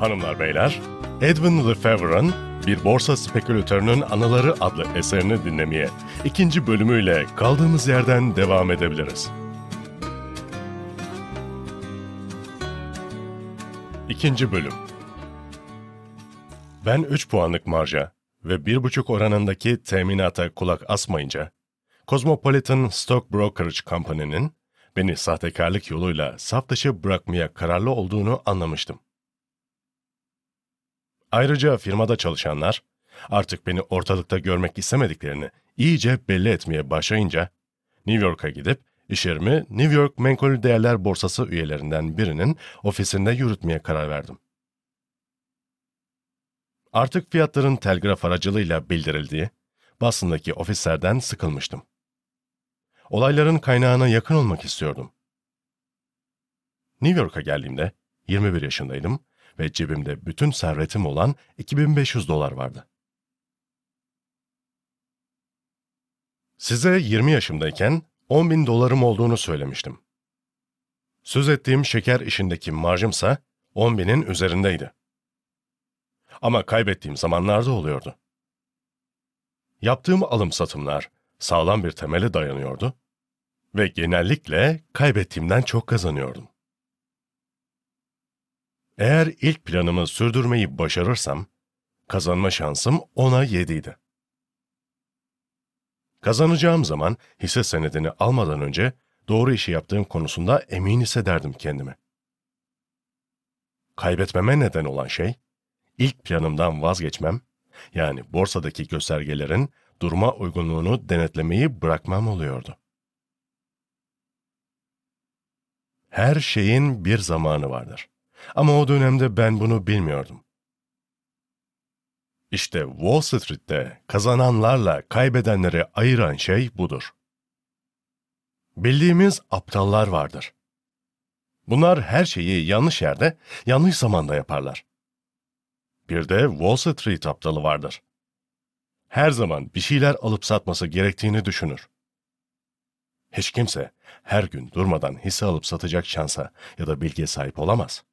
Hanımlar beyler, Edwin Lefebvre'ın Bir Borsa Spekülatörünün Anıları adlı eserini dinlemeye ikinci bölümüyle kaldığımız yerden devam edebiliriz. İkinci bölüm. Ben 3 puanlık marja ve 1,5 oranındaki teminata kulak asmayınca, Cosmopolitan Stock Brokerage Company'nin beni sahtekarlık yoluyla saf dışı bırakmaya kararlı olduğunu anlamıştım. Ayrıca firmada çalışanlar artık beni ortalıkta görmek istemediklerini iyice belli etmeye başlayınca New York'a gidip işlerimi New York Menkul Değerler Borsası üyelerinden birinin ofisinde yürütmeye karar verdim. Artık fiyatların telgraf aracılığıyla bildirildiği Boston'daki ofislerden sıkılmıştım. Olayların kaynağına yakın olmak istiyordum. New York'a geldiğimde 21 yaşındaydım ve cebimde bütün servetim olan $2.500 vardı. Size 20 yaşımdayken $10.000 olduğunu söylemiştim. Söz ettiğim şeker işindeki marjımsa 10.000'in üzerindeydi. Ama kaybettiğim zamanlarda oluyordu. Yaptığım alım-satımlar sağlam bir temele dayanıyordu ve genellikle kaybettiğimden çok kazanıyordum. Eğer ilk planımı sürdürmeyi başarırsam, kazanma şansım 10'a 7'ydi. Kazanacağım zaman hisse senedini almadan önce doğru işi yaptığım konusunda emin hissederdim kendimi. Kaybetmeme neden olan şey, ilk planımdan vazgeçmem, yani borsadaki göstergelerin duruma uygunluğunu denetlemeyi bırakmam oluyordu. Her şeyin bir zamanı vardır. Ama o dönemde ben bunu bilmiyordum. İşte Wall Street'te kazananlarla kaybedenleri ayıran şey budur. Bildiğimiz aptallar vardır. Bunlar her şeyi yanlış yerde, yanlış zamanda yaparlar. Bir de Wall Street aptalı vardır. Her zaman bir şeyler alıp satması gerektiğini düşünür. Hiç kimse her gün durmadan hisse alıp satacak şansa ya da bilgiye sahip olamaz.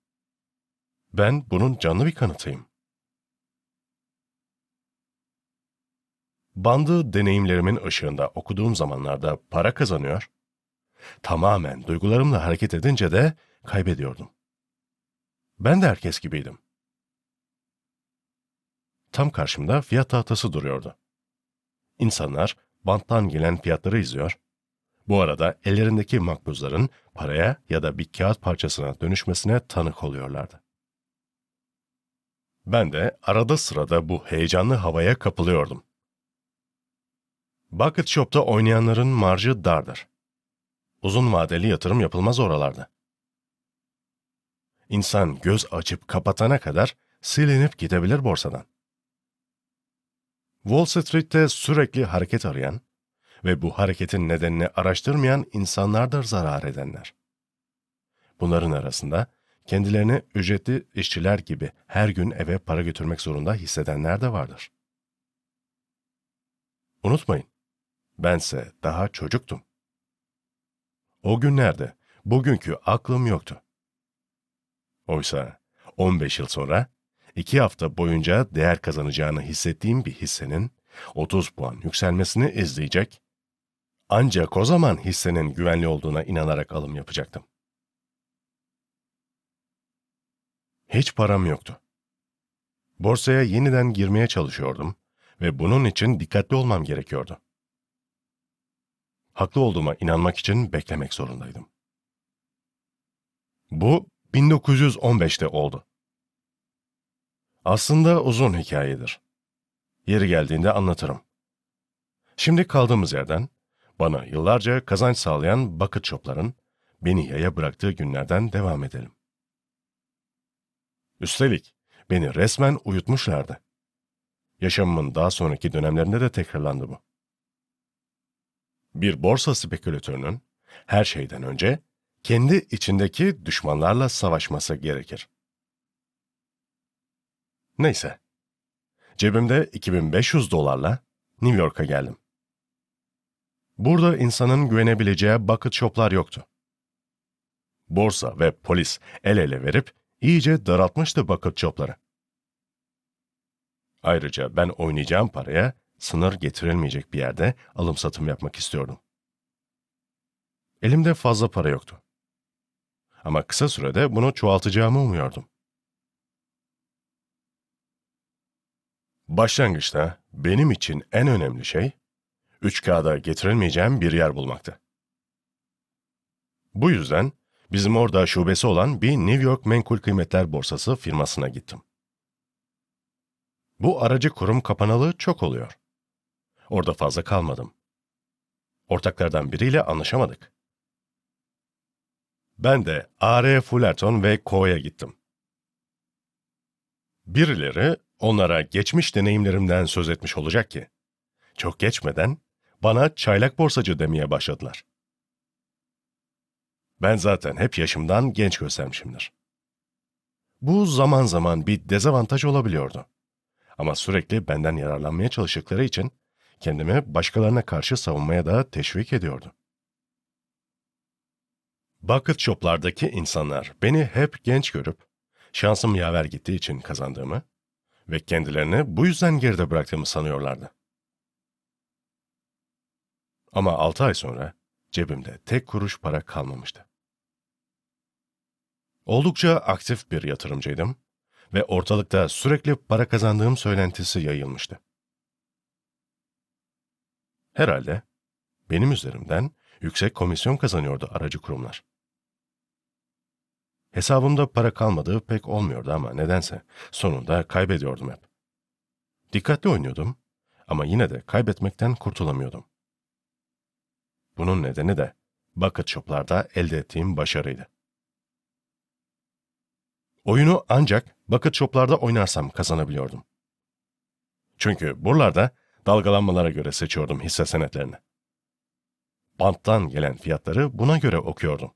Ben bunun canlı bir kanıtıyım. Bandı deneyimlerimin ışığında okuduğum zamanlarda para kazanıyor, tamamen duygularımla hareket edince de kaybediyordum. Ben de herkes gibiydim. Tam karşımda fiyat tahtası duruyordu. İnsanlar banttan gelen fiyatları izliyor, bu arada ellerindeki makbuzların paraya ya da bir kağıt parçasına dönüşmesine tanık oluyorlardı. Ben de arada sırada bu heyecanlı havaya kapılıyordum. Bucket Shop'ta oynayanların marjı dardır. Uzun vadeli yatırım yapılmaz oralarda. İnsan göz açıp kapatana kadar silinip gidebilir borsadan. Wall Street'te sürekli hareket arayan ve bu hareketin nedenini araştırmayan insanlardır zarar edenler. Bunların arasında kendilerini ücretli işçiler gibi her gün eve para götürmek zorunda hissedenler de vardır. Unutmayın, bense daha çocuktum. O günlerde bugünkü aklım yoktu. Oysa 15 yıl sonra 2 hafta boyunca değer kazanacağını hissettiğim bir hissenin 30 puan yükselmesini izleyecek, ancak o zaman hissenin güvenli olduğuna inanarak alım yapacaktım. Hiç param yoktu. Borsaya yeniden girmeye çalışıyordum ve bunun için dikkatli olmam gerekiyordu. Haklı olduğuma inanmak için beklemek zorundaydım. Bu 1915'te oldu. Aslında uzun hikayedir. Yeri geldiğinde anlatırım. Şimdi kaldığımız yerden, bana yıllarca kazanç sağlayan bucket shop'ların beni yaya bıraktığı günlerden devam edelim. Üstelik beni resmen uyutmuşlardı. Yaşamımın daha sonraki dönemlerinde de tekrarlandı bu. Bir borsa spekülatörünün her şeyden önce kendi içindeki düşmanlarla savaşması gerekir. Neyse, cebimde $2.500 New York'a geldim. Burada insanın güvenebileceği bucket shop'lar yoktu. Borsa ve polis el ele verip iyice daraltmıştı bucket shop'ları. Ayrıca ben oynayacağım paraya sınır getirilmeyecek bir yerde alım satım yapmak istiyordum. Elimde fazla para yoktu. Ama kısa sürede bunu çoğaltacağımı umuyordum. Başlangıçta benim için en önemli şey 3K'da getirilmeyeceğim bir yer bulmaktı. Bu yüzden bizim orada şubesi olan bir New York Menkul Kıymetler Borsası firmasına gittim. Bu aracı kurum kapanalı çok oluyor. Orada fazla kalmadım. Ortaklardan biriyle anlaşamadık. Ben de A.R. Fullerton ve Co.'ya gittim. Birileri onlara geçmiş deneyimlerimden söz etmiş olacak ki, çok geçmeden bana çaylak borsacı demeye başladılar. Ben zaten hep yaşımdan genç göstermişimdir. Bu zaman zaman bir dezavantaj olabiliyordu. Ama sürekli benden yararlanmaya çalıştıkları için kendimi başkalarına karşı savunmaya da teşvik ediyordu. Bucket shop'lardaki insanlar beni hep genç görüp, şansım yaver gittiği için kazandığımı ve kendilerini bu yüzden geride bıraktığımı sanıyorlardı. Ama 6 ay sonra cebimde tek kuruş para kalmamıştı. Oldukça aktif bir yatırımcıydım ve ortalıkta sürekli para kazandığım söylentisi yayılmıştı. Herhalde benim üzerimden yüksek komisyon kazanıyordu aracı kurumlar. Hesabımda para kalmadığı pek olmuyordu ama nedense sonunda kaybediyordum hep. Dikkatli oynuyordum ama yine de kaybetmekten kurtulamıyordum. Bunun nedeni de bucket shop'larda elde ettiğim başarıydı. Oyunu ancak bucket shop'larda oynarsam kazanabiliyordum. Çünkü buralarda dalgalanmalara göre seçiyordum hisse senetlerini. Banttan gelen fiyatları buna göre okuyordum.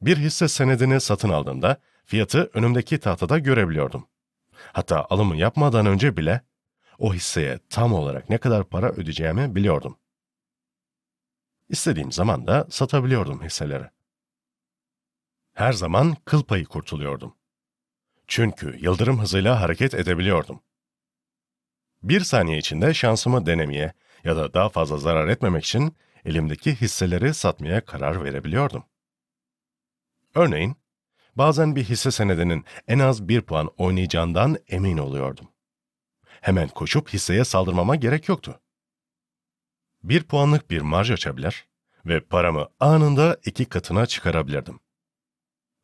Bir hisse senedini satın aldığımda fiyatı önümdeki tahtada görebiliyordum. Hatta alımı yapmadan önce bile o hisseye tam olarak ne kadar para ödeyeceğimi biliyordum. İstediğim zaman da satabiliyordum hisseleri. Her zaman kıl payı kurtuluyordum. Çünkü yıldırım hızıyla hareket edebiliyordum. Bir saniye içinde şansımı denemeye ya da daha fazla zarar etmemek için elimdeki hisseleri satmaya karar verebiliyordum. Örneğin, bazen bir hisse senedinin en az 1 puan oynayacağından emin oluyordum. Hemen koşup hisseye saldırmama gerek yoktu. 1 puanlık bir marj açabilir ve paramı anında 2 katına çıkarabilirdim.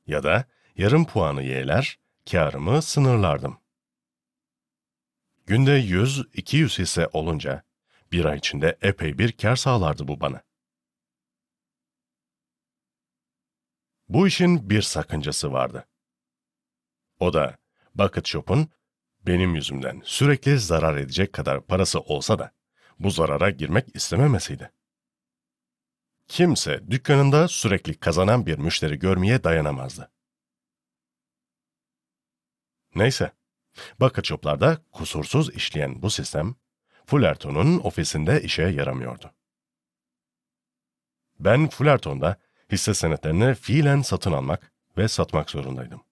Ya da yarım puanı yeğler, kârımı sınırlardım. Günde 100-200 hisse olunca bir ay içinde epey bir kâr sağlardı bu bana. Bu işin bir sakıncası vardı. O da bucket shop'un benim yüzümden sürekli zarar edecek kadar parası olsa da bu zarara girmek istememesiydi. Kimse dükkanında sürekli kazanan bir müşteri görmeye dayanamazdı. Neyse, bucket shop'larda kusursuz işleyen bu sistem, Fullerton'un ofisinde işe yaramıyordu. Ben Fullerton'da hisse senetlerini fiilen satın almak ve satmak zorundaydım.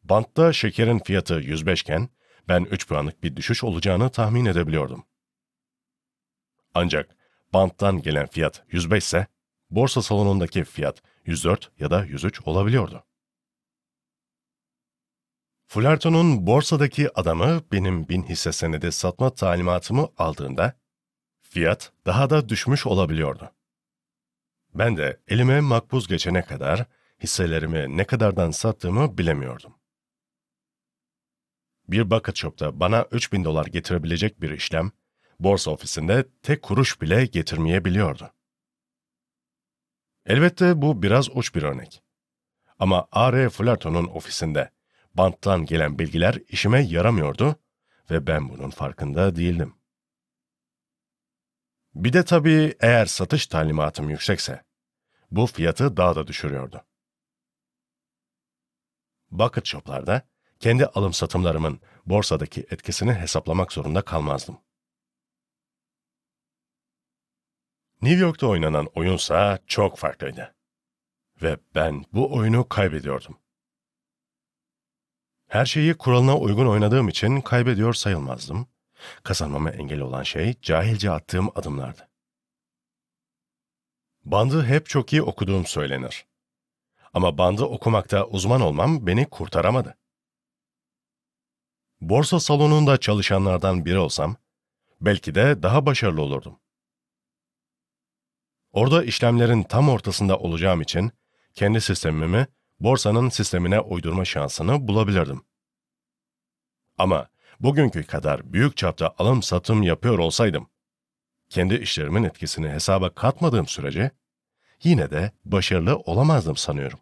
Bantta şekerin fiyatı 105 iken ben 3 puanlık bir düşüş olacağını tahmin edebiliyordum. Ancak banttan gelen fiyat 105 ise borsa salonundaki fiyat 104 ya da 103 olabiliyordu. Fullerton'un borsadaki adamı benim 1000 hisse senedi satma talimatımı aldığında fiyat daha da düşmüş olabiliyordu. Ben de elime makbuz geçene kadar hisselerimi ne kadardan sattığımı bilemiyordum. Bir bucket shop'ta bana $3000 getirebilecek bir işlem, borsa ofisinde tek kuruş bile getirmeyebiliyordu. Elbette bu biraz uç bir örnek. Ama A.R. Fullerton'un ofisinde banttan gelen bilgiler işime yaramıyordu ve ben bunun farkında değildim. Bir de tabii eğer satış talimatım yüksekse, bu fiyatı daha da düşürüyordu. Bucket shop'larda kendi alım satımlarımın borsadaki etkisini hesaplamak zorunda kalmazdım. New York'ta oynanan oyunsa çok farklıydı. Ve ben bu oyunu kaybediyordum. Her şeyi kuralına uygun oynadığım için kaybediyor sayılmazdım. Kazanmama engel olan şey cahilce attığım adımlardı. Bandı hep çok iyi okuduğum söylenir. Ama bandı okumakta uzman olmam beni kurtaramadı. Borsa salonunda çalışanlardan biri olsam, belki de daha başarılı olurdum. Orada işlemlerin tam ortasında olacağım için, kendi sistemimi borsanın sistemine uydurma şansını bulabilirdim. Ama bugünkü kadar büyük çapta alım satım yapıyor olsaydım, kendi işlerimin etkisini hesaba katmadığım sürece, yine de başarılı olamazdım sanıyorum.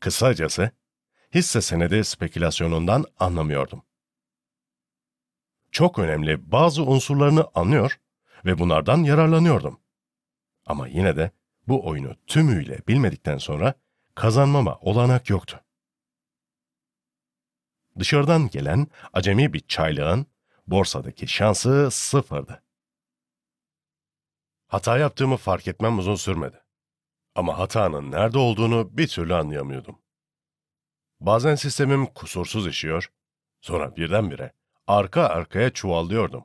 Kısacası, hisse senedi spekülasyonundan anlamıyordum. Çok önemli bazı unsurlarını anlıyor ve bunlardan yararlanıyordum. Ama yine de bu oyunu tümüyle bilmedikten sonra kazanmama olanak yoktu. Dışarıdan gelen acemi bir çaylağın borsadaki şansı sıfırdı. Hata yaptığımı fark etmem uzun sürmedi. Ama hatanın nerede olduğunu bir türlü anlayamıyordum. Bazen sistemim kusursuz işiyor, sonra birdenbire arka arkaya çuvallıyordum.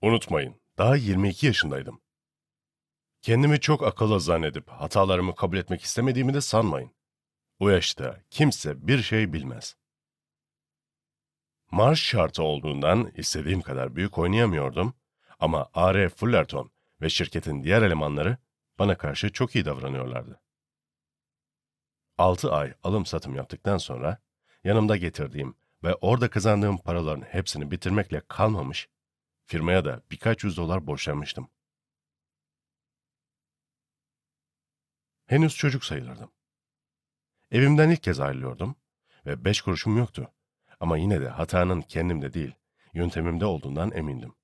Unutmayın, daha 22 yaşındaydım. Kendimi çok akıllı zannedip hatalarımı kabul etmek istemediğimi de sanmayın. O yaşta kimse bir şey bilmez. Marş şartı olduğundan istediğim kadar büyük oynayamıyordum ama A.R. Fullerton ve şirketin diğer elemanları bana karşı çok iyi davranıyorlardı. 6 ay alım satım yaptıktan sonra yanımda getirdiğim ve orada kazandığım paraların hepsini bitirmekle kalmamış, firmaya da birkaç yüz dolar borçlanmıştım. Henüz çocuk sayılırdım. Evimden ilk kez ayrılıyordum ve 5 kuruşum yoktu. Ama yine de hatanın kendimde değil, yöntemimde olduğundan emindim.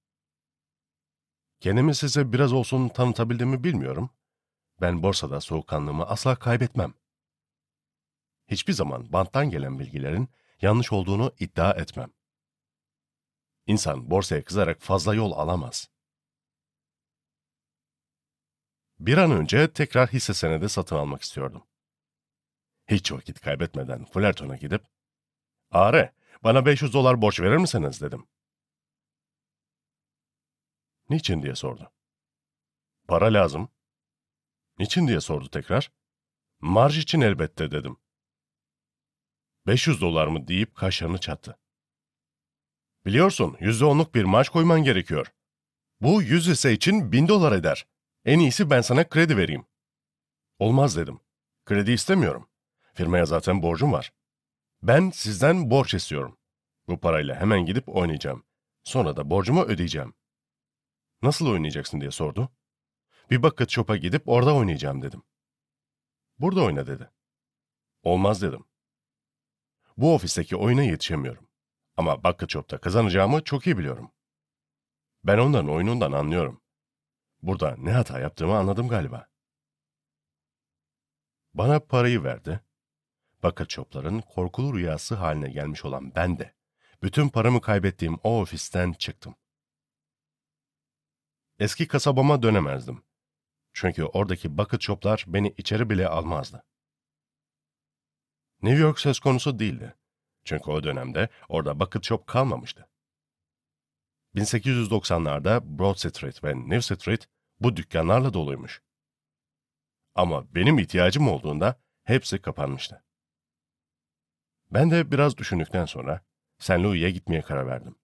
Kendimi size biraz olsun tanıtabildiğimi bilmiyorum. Ben borsada soğukkanlığımı asla kaybetmem. Hiçbir zaman banttan gelen bilgilerin yanlış olduğunu iddia etmem. İnsan borsaya kızarak fazla yol alamaz. Bir an önce tekrar hisse senedi satın almak istiyordum. Hiç vakit kaybetmeden Fullerton'a gidip, "Are, bana 500 dolar borç verir misiniz?" dedim. "Niçin?" diye sordu. "Para lazım." "Niçin?" diye sordu tekrar. "Marj için elbette." dedim. "500 dolar mı?" deyip kaşlarını çattı. "Biliyorsun, %10'luk bir marj koyman gerekiyor. Bu 100 hisse için 1000 dolar eder. En iyisi ben sana kredi vereyim." "Olmaz." dedim. "Kredi istemiyorum. Firmaya zaten borcum var. Ben sizden borç istiyorum. Bu parayla hemen gidip oynayacağım. Sonra da borcumu ödeyeceğim." "Nasıl oynayacaksın?" diye sordu. "Bir bucket shop'a gidip orada oynayacağım." dedim. "Burada oyna." dedi. "Olmaz." dedim. "Bu ofisteki oyuna yetişemiyorum. Ama bucket shop'ta kazanacağımı çok iyi biliyorum. Ben onların oyunundan anlıyorum. Burada ne hata yaptığımı anladım galiba." Bana parayı verdi. Bucket shop'ların korkulu rüyası haline gelmiş olan ben de bütün paramı kaybettiğim o ofisten çıktım. Eski kasabama dönemezdim. Çünkü oradaki bucket shop'lar beni içeri bile almazdı. New York söz konusu değildi. Çünkü o dönemde orada bucket shop kalmamıştı. 1890'larda Broad Street ve New Street bu dükkanlarla doluymuş. Ama benim ihtiyacım olduğunda hepsi kapanmıştı. Ben de biraz düşündükten sonra St. Louis'e gitmeye karar verdim.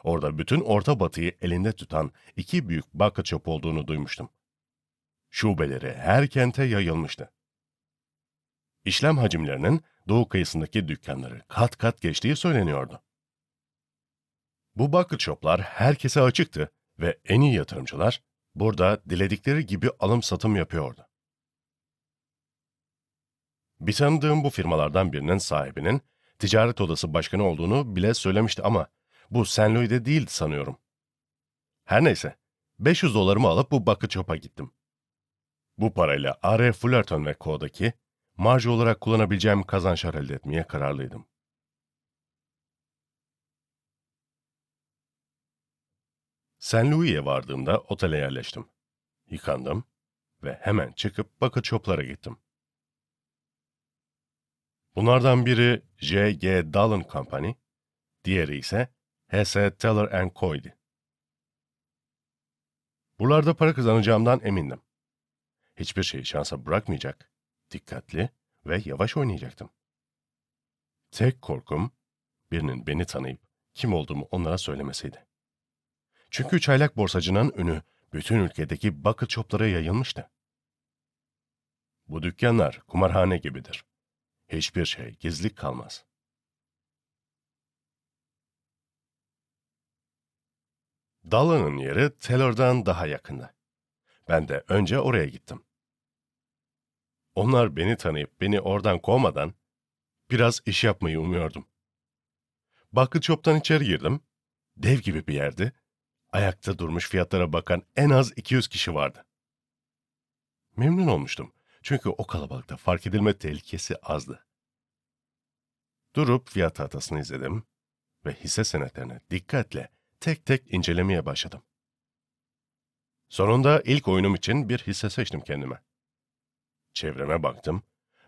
Orada bütün Orta Batı'yı elinde tutan iki büyük bucket shop olduğunu duymuştum. Şubeleri her kente yayılmıştı. İşlem hacimlerinin doğu kıyısındaki dükkanları kat kat geçtiği söyleniyordu. Bu bucket shop'lar herkese açıktı ve en iyi yatırımcılar burada diledikleri gibi alım satım yapıyordu. Bir tanıdığım bu firmalardan birinin sahibinin ticaret odası başkanı olduğunu bile söylemişti ama bu St. Louis'de değildi sanıyorum. Her neyse, 500 dolarımı alıp bu bucket shop'a gittim. Bu parayla A.R. Fullerton ve Co.'daki marj olarak kullanabileceğim kazançlar elde etmeye kararlıydım. St. Louis'e vardığımda otele yerleştim. Yıkandım, ve hemen çıkıp Bucket Shop'lara gittim. Bunlardan biri J.G. Dallin Company, diğeri ise H.S. Teller Co.'ydi. Buralarda para kazanacağımdan emindim. Hiçbir şeyi şansa bırakmayacak, dikkatli ve yavaş oynayacaktım. Tek korkum, birinin beni tanıyıp kim olduğumu onlara söylemesiydi. Çünkü çaylak borsacının ünü bütün ülkedeki bucket shop'lara yayılmıştı. Bu dükkanlar kumarhane gibidir. Hiçbir şey gizli kalmaz. Dallan'ın yeri Teller'dan daha yakındı. Ben de önce oraya gittim. Onlar beni tanıyıp beni oradan kovmadan biraz iş yapmayı umuyordum. Bucket shop'tan içeri girdim. Dev gibi bir yerdi. Ayakta durmuş fiyatlara bakan en az 200 kişi vardı. Memnun olmuştum. Çünkü o kalabalıkta fark edilme tehlikesi azdı. Durup fiyat tahtasını izledim ve hisse senetlerini dikkatle tek tek incelemeye başladım. Sonunda ilk oyunum için bir hisse seçtim kendime. Çevreme baktım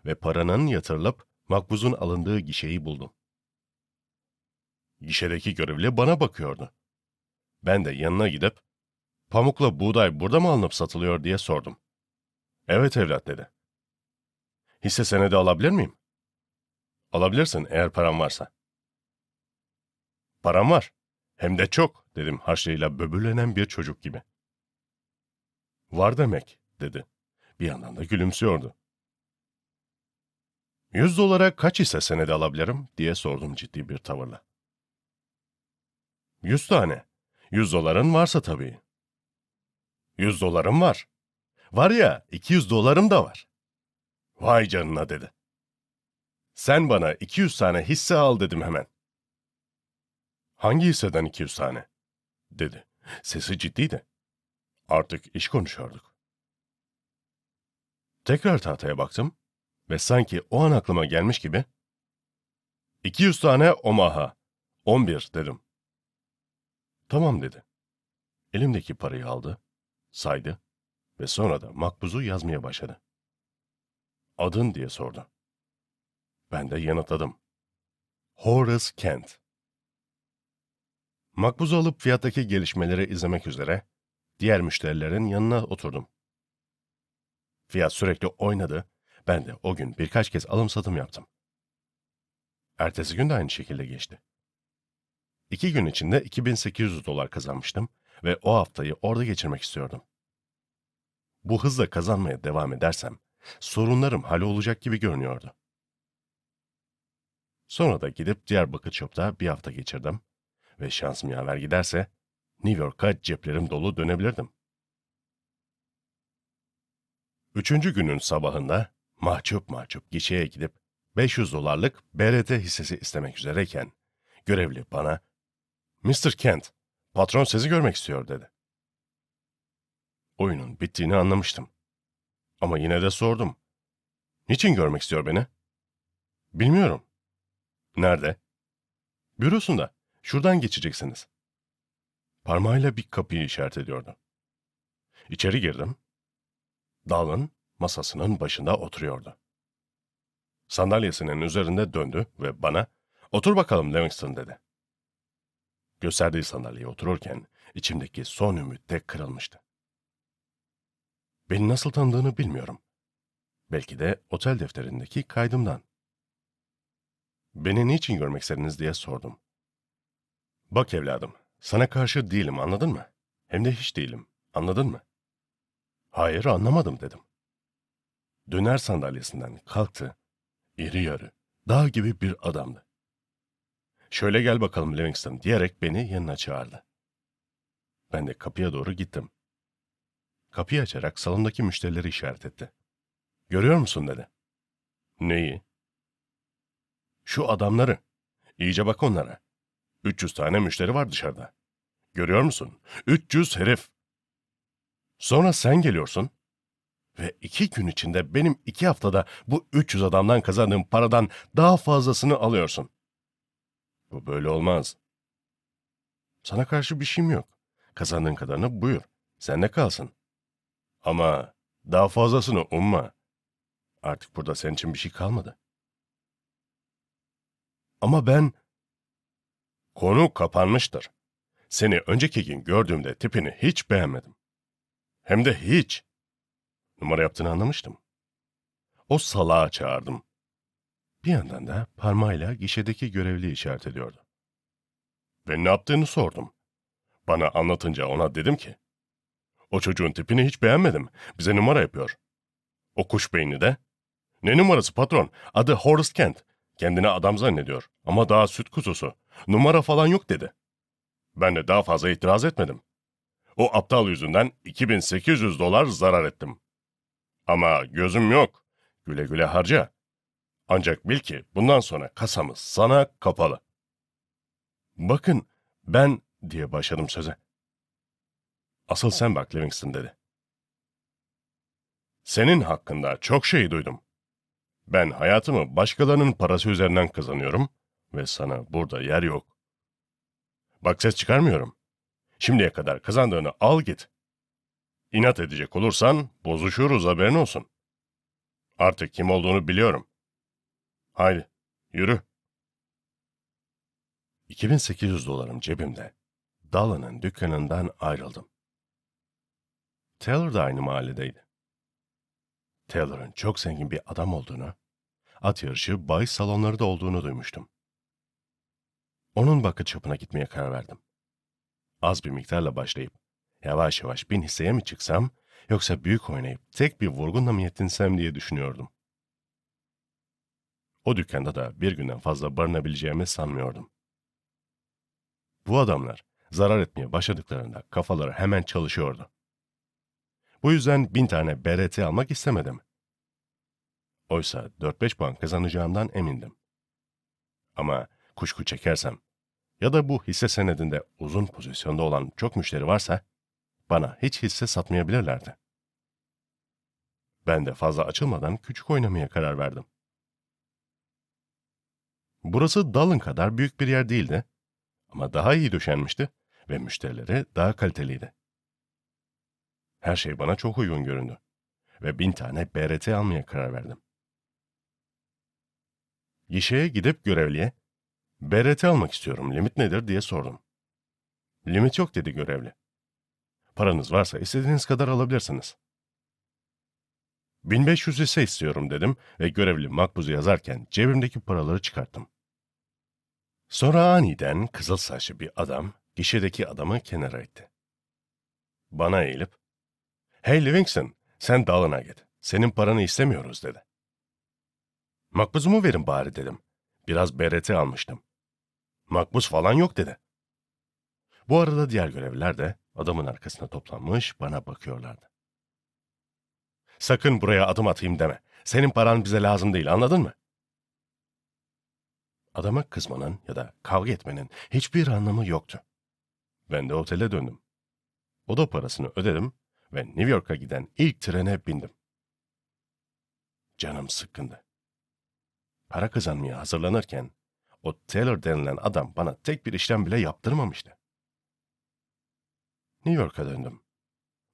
ve paranın yatırılıp makbuzun alındığı gişeyi buldum. Gişedeki görevli bana bakıyordu. Ben de yanına gidip, "Pamukla buğday burada mı alınıp satılıyor?" diye sordum. "Evet evlat," dedi. "Hisse senedi alabilir miyim?" "Alabilirsin eğer param varsa." "Param var. Hem de çok," dedim harçlığıyla böbürlenen bir çocuk gibi. "Var demek," dedi. Bir yandan da gülümsüyordu. $100 kaç hisse senedi alabilirim?" diye sordum ciddi bir tavırla. "100 tane. $100 varsa tabii." $100 var. Var ya, $200 da var." "Vay canına," dedi. "Sen bana 200 tane hisse al," dedim hemen. "Hangi hisseden 200 tane?" dedi. Sesi ciddiydi. Artık iş konuşuyorduk. Tekrar tahtaya baktım ve sanki o an aklıma gelmiş gibi, "200 tane Omaha, 11," dedim. "Tamam," dedi. Elimdeki parayı aldı, saydı ve sonra da makbuzu yazmaya başladı. "Adın?" diye sordu. Ben de yanıtladım. "Horace Kent." Makbuzu alıp fiyattaki gelişmeleri izlemek üzere diğer müşterilerin yanına oturdum. Fiyat sürekli oynadı, ben de o gün birkaç kez alım satım yaptım. Ertesi gün de aynı şekilde geçti. 2 gün içinde $2.800 kazanmıştım ve o haftayı orada geçirmek istiyordum. Bu hızla kazanmaya devam edersem sorunlarım hallolacak gibi görünüyordu. Sonra da gidip diğer bucket shop'ta bir hafta geçirdim ve şansım yaver giderse New York'a ceplerim dolu dönebilirdim. 3. günün sabahında mahcup mahcup gişeye gidip $500'lık BRT hissesi istemek üzereyken görevli bana, "Mr. Kent, patron sizi görmek istiyor," dedi. Oyunun bittiğini anlamıştım. Ama yine de sordum. "Niçin görmek istiyor beni?" "Bilmiyorum." "Nerede?" "Bürosunda. Şuradan geçeceksiniz." Parmağıyla bir kapıyı işaret ediyordu. İçeri girdim. Dallin masasının başında oturuyordu. Sandalyesinin üzerinde döndü ve bana, "Otur bakalım Livingston," dedi. Gösterdiği sandalyeye otururken içimdeki son ümit de kırılmıştı. Beni nasıl tanıdığını bilmiyorum. Belki de otel defterindeki kaydımdan. "Beni niçin görmek istediniz?" diye sordum. "Bak evladım, sana karşı değilim, anladın mı? Hem de hiç değilim, anladın mı?" "Hayır, anlamadım," dedim. Döner sandalyesinden kalktı, iri yarı, dağ gibi bir adamdı. "Şöyle gel bakalım Livingston," diyerek beni yanına çağırdı. Ben de kapıya doğru gittim. Kapıyı açarak salondaki müşterileri işaret etti. "Görüyor musun?" dedi. "Neyi?" "Şu adamları. İyice bak onlara. 300 tane müşteri var dışarıda. Görüyor musun? 300 herif. Sonra sen geliyorsun ve 2 gün içinde benim 2 haftada bu 300 adamdan kazandığım paradan daha fazlasını alıyorsun. Bu böyle olmaz. Sana karşı bir şeyim yok. Kazandığın kadarını buyur. Sende kalsın. Ama Daha fazlasını umma. Artık burada senin için bir şey kalmadı. Ama ben... Konu kapanmıştır. Seni önceki gün gördüğümde tipini hiç beğenmedim. Hem de hiç. Numara yaptığını anlamıştım. O salağı çağırdım. Bir yandan da parmağıyla gişedeki görevliyi işaret ediyordu. Ve ne yaptığını sordum. Bana anlatınca ona dedim ki, o çocuğun tipini hiç beğenmedim. Bize numara yapıyor. O kuş beyni de, ne numarası patron? Adı Horace Kent. Kendini adam zannediyor ama daha süt kuzusu. Numara falan yok dedi. Ben de daha fazla itiraz etmedim. O aptal yüzünden $2.800 zarar ettim. Ama gözüm yok. Güle güle harca. Ancak bil ki bundan sonra kasamız sana kapalı. Bakın ben diye başladım söze. Asıl sen bak Livingston dedi. Senin hakkında çok şey duydum. Ben hayatımı başkalarının parası üzerinden kazanıyorum ve sana burada yer yok. Bak ses çıkarmıyorum. Şimdiye kadar kazandığını al git. İnat edecek olursan bozuşuruz haberin olsun. Artık kim olduğunu biliyorum. Haydi yürü. $2.800 cebimde. Dallan'ın dükkanından ayrıldım. Taylor da aynı mahalledeydi. Taylor'ın çok zengin bir adam olduğunu, at yarışı, bahis salonları da olduğunu duymuştum. Onun bucket shop'una gitmeye karar verdim. Az bir miktarla başlayıp, yavaş yavaş 1000 hisseye mi çıksam, yoksa büyük oynayıp tek bir vurgunla mı yetinsem diye düşünüyordum. O dükkanda da bir günden fazla barınabileceğimi sanmıyordum. Bu adamlar zarar etmeye başladıklarında kafaları hemen çalışıyordu. Bu yüzden 1000 tane BRT almak istemedim. Oysa 4-5 puan kazanacağımdan emindim. Ama kuşku çekersem ya da bu hisse senedinde uzun pozisyonda olan çok müşteri varsa bana hiç hisse satmayabilirlerdi. Ben de fazla açılmadan küçük oynamaya karar verdim. Burası Dallin kadar büyük bir yer değildi ama daha iyi döşenmişti ve müşterileri daha kaliteliydi. Her şey bana çok uygun göründü ve 1000 tane BRT almaya karar verdim. Gişeye gidip görevliye, BRT almak istiyorum, limit nedir diye sordum. Limit yok dedi görevli. Paranız varsa istediğiniz kadar alabilirsiniz. 1500 hisse istiyorum dedim ve görevli makbuzu yazarken cebimdeki paraları çıkarttım. Sonra aniden kızıl saçlı bir adam gişedeki adamı kenara itti. Bana eğilip, "Hey Livingston, sen dalına git. Senin paranı istemiyoruz." dedi. "Makbuzumu verin bari." dedim. Biraz BRT almıştım. "Makbuz falan yok." dedi. Bu arada diğer görevliler de adamın arkasına toplanmış bana bakıyorlardı. "Sakın buraya adım atayım deme. Senin paran bize lazım değil, anladın mı?" Adama kızmanın ya da kavga etmenin hiçbir anlamı yoktu. Ben de otele döndüm. Oda parasını ödedim ve New York'a giden ilk trene bindim. Canım sıkkındı. Para kazanmaya hazırlanırken o Taylor denilen adam bana tek bir işlem bile yaptırmamıştı. New York'a döndüm.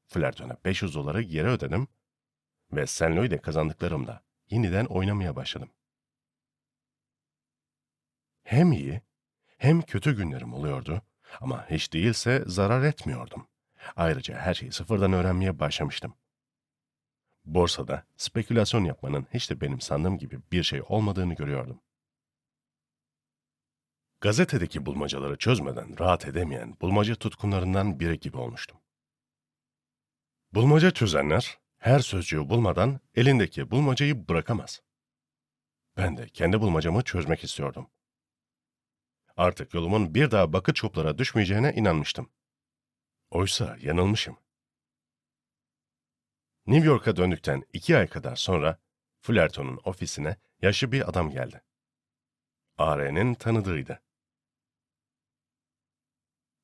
Flirtona $500 geri ödedim ve St. Louis'de kazandıklarımla yeniden oynamaya başladım. Hem iyi hem kötü günlerim oluyordu ama hiç değilse zarar etmiyordum. Ayrıca her şeyi sıfırdan öğrenmeye başlamıştım. Borsada spekülasyon yapmanın hiç de benim sandığım gibi bir şey olmadığını görüyordum. Gazetedeki bulmacaları çözmeden rahat edemeyen bulmaca tutkunlarından biri gibi olmuştum. Bulmaca çözenler her sözcüğü bulmadan elindeki bulmacayı bırakamaz. Ben de kendi bulmacamı çözmek istiyordum. Artık yolumun bir daha bucket shop'lara düşmeyeceğine inanmıştım. Oysa yanılmışım. New York'a döndükten 2 ay kadar sonra Fullerton'un ofisine yaşlı bir adam geldi. AR'nin tanıdığıydı.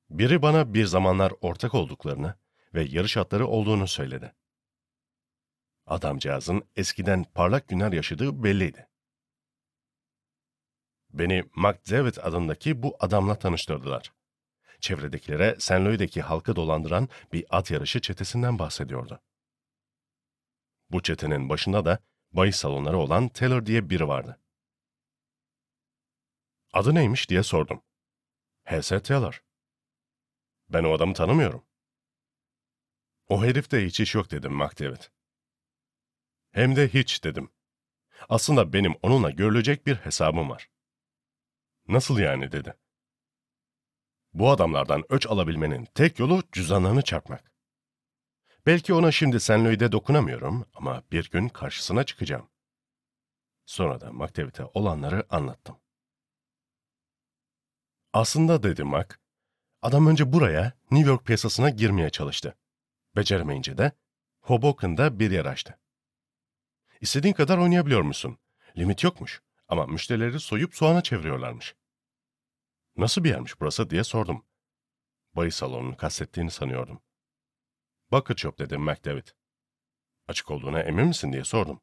Biri bana bir zamanlar ortak olduklarını ve yarış atları olduğunu söyledi. Adamcağızın eskiden parlak günler yaşadığı belliydi. Beni McDavid adındaki bu adamla tanıştırdılar. Çevredekilere St. Louis'deki halkı dolandıran bir at yarışı çetesinden bahsediyordu. Bu çetenin başında da bahis salonları olan Taylor diye biri vardı. Adı neymiş diye sordum. H.S. Taylor. Ben o adamı tanımıyorum. O herifte hiç iş yok dedim McDavid. Hem de hiç dedim. Aslında benim onunla görülecek bir hesabım var. Nasıl yani dedi. Bu adamlardan öç alabilmenin tek yolu cüzdanlarını çarpmak. Belki ona şimdi St. Louis'de dokunamıyorum ama bir gün karşısına çıkacağım. Sonra da McDavid'e olanları anlattım. Aslında dedi Mac, adam önce buraya, New York piyasasına girmeye çalıştı. Beceremeyince de Hoboken'da bir yer açtı. İstediğin kadar oynayabiliyor musun? Limit yokmuş ama müşterileri soyup soğana çeviriyorlarmış. Nasıl bir yermiş burası diye sordum. Bahis salonunu kastettiğini sanıyordum. Bucket Shop dedi McDavid. Açık olduğuna emin misin diye sordum.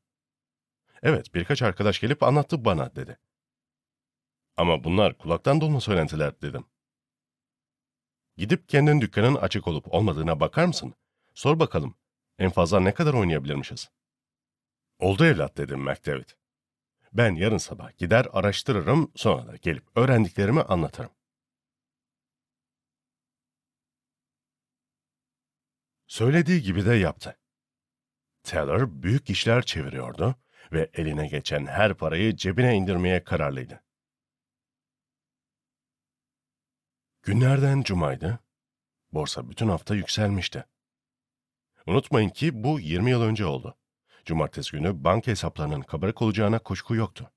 Evet, birkaç arkadaş gelip anlattı bana dedi. Ama bunlar kulaktan dolma söylentiler dedim. Gidip kendin dükkanın açık olup olmadığına bakar mısın? Sor bakalım. En fazla ne kadar oynayabilirmişiz? Oldu evlat dedim McDavid. Ben yarın sabah gider araştırırım, sonra da gelip öğrendiklerimi anlatırım. Söylediği gibi de yaptı. Taylor büyük işler çeviriyordu ve eline geçen her parayı cebine indirmeye kararlıydı. Günlerden cumaydı. Borsa bütün hafta yükselmişti. Unutmayın ki bu 20 yıl önce oldu. Cumartesi günü banka hesaplarının kabarık olacağına kuşku yoktu.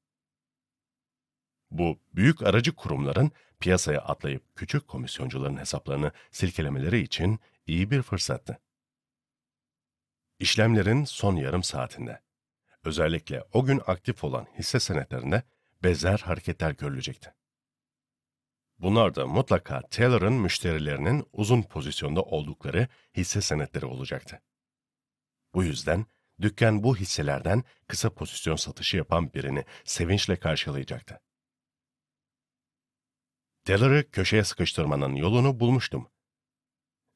Bu büyük aracı kurumların piyasaya atlayıp küçük komisyoncuların hesaplarını silkelemeleri için iyi bir fırsattı. İşlemlerin son yarım saatinde, özellikle o gün aktif olan hisse senetlerinde benzer hareketler görülecekti. Bunlar da mutlaka Taylor'ın müşterilerinin uzun pozisyonda oldukları hisse senetleri olacaktı. Bu yüzden dükkan bu hisselerden kısa pozisyon satışı yapan birini sevinçle karşılayacaktı. Taylor'ı köşeye sıkıştırmanın yolunu bulmuştum.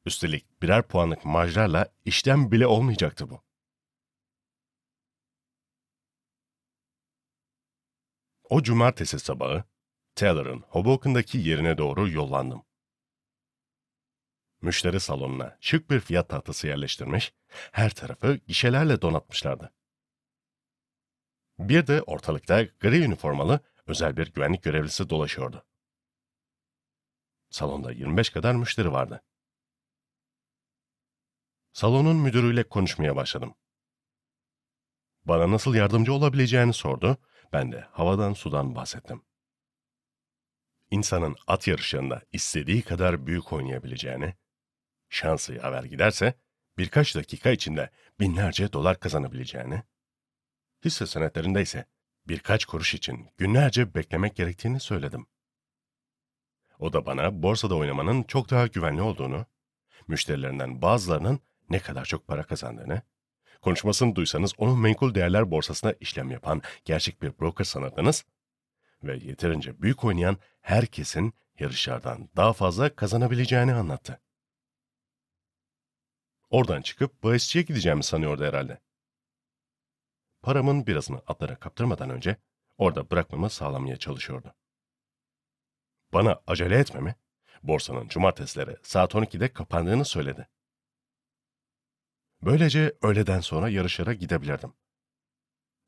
Üstelik birer puanlık marjlarla işlem bile olmayacaktı bu. O cumartesi sabahı Taylor'ın Hoboken'daki yerine doğru yollandım. Müşteri salonuna şık bir fiyat tahtası yerleştirmiş, her tarafı gişelerle donatmışlardı. Bir de ortalıkta gri üniformalı özel bir güvenlik görevlisi dolaşıyordu. Salonda 25 kadar müşteri vardı. Salonun müdürüyle konuşmaya başladım. Bana nasıl yardımcı olabileceğini sordu, ben de havadan sudan bahsettim. İnsanın at yarışlarında istediği kadar büyük oynayabileceğini, şansı yaver giderse birkaç dakika içinde binlerce dolar kazanabileceğini, hisse senetlerinde ise birkaç kuruş için günlerce beklemek gerektiğini söyledim. O da bana borsada oynamanın çok daha güvenli olduğunu, müşterilerinden bazılarının ne kadar çok para kazandığını, konuşmasını duysanız onun menkul değerler borsasına işlem yapan gerçek bir broker sanırdınız ve yeterince büyük oynayan herkesin yarışlardan daha fazla kazanabileceğini anlattı. Oradan çıkıp bahisçiye gideceğimi sanıyordu herhalde. Paramın birazını atlara kaptırmadan önce orada bırakmamı sağlamaya çalışıyordu. Bana acele etmemi, borsanın cumartesileri saat 12'de kapandığını söyledi. Böylece öğleden sonra yarışlara gidebilirdim.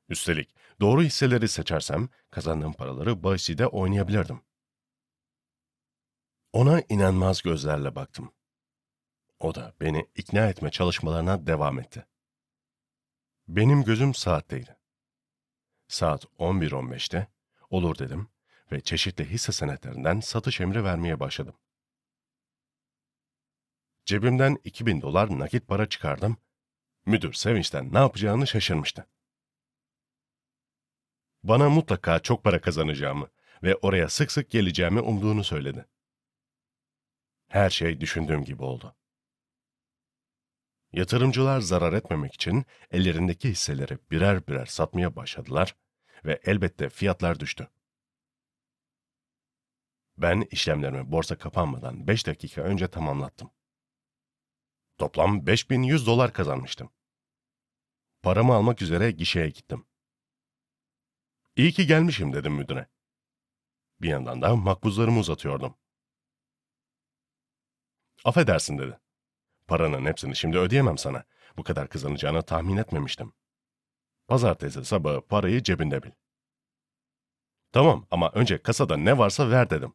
Üstelik doğru hisseleri seçersem kazandığım paraları bahisçide oynayabilirdim. Ona inanmaz gözlerle baktım. O da beni ikna etme çalışmalarına devam etti. Benim gözüm saatteydi. Saat 11:15'te olur dedim ve çeşitli hisse senetlerinden satış emri vermeye başladım. Cebimden 2000 dolar nakit para çıkardım. Müdür sevinçten ne yapacağını şaşırmıştı. Bana mutlaka çok para kazanacağımı ve oraya sık sık geleceğimi umduğunu söyledi. Her şey düşündüğüm gibi oldu. Yatırımcılar zarar etmemek için ellerindeki hisseleri birer birer satmaya başladılar ve elbette fiyatlar düştü. Ben işlemlerimi borsa kapanmadan 5 dakika önce tamamlattım. Toplam 5100 dolar kazanmıştım. paramı almak üzere gişeye gittim. İyi ki gelmişim dedim müdüre. Bir yandan da makbuzlarımı uzatıyordum. Affedersin dedi. Paranın hepsini şimdi ödeyemem sana. Bu kadar kızanacağını tahmin etmemiştim. Pazartesi sabahı parayı cebinde bil. Tamam ama önce kasada ne varsa ver dedim.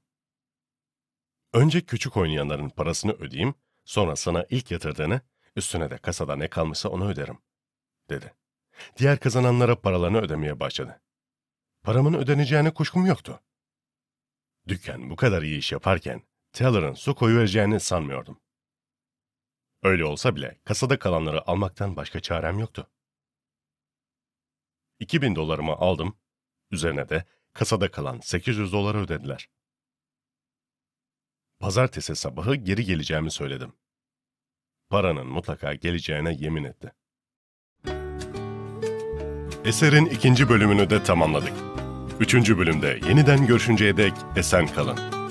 Önce küçük oynayanların parasını ödeyeyim, sonra sana ilk yatırdığını, üstüne de kasada ne kalmışsa onu öderim, dedi. Diğer kazananlara paralarını ödemeye başladı. Paramın ödeneceğine kuşkum yoktu. Dükkan bu kadar iyi iş yaparken, Teller'ın su koyuvereceğini sanmıyordum. Öyle olsa bile kasada kalanları almaktan başka çarem yoktu. 2000 dolarımı aldım, üzerine de kasada kalan 800 doları ödediler. Pazartesi sabahı geri geleceğimi söyledim. Paranın mutlaka geleceğine yemin etti. Eserin 2. bölümünü de tamamladık. 3. bölümde yeniden görüşünceye dek esen kalın.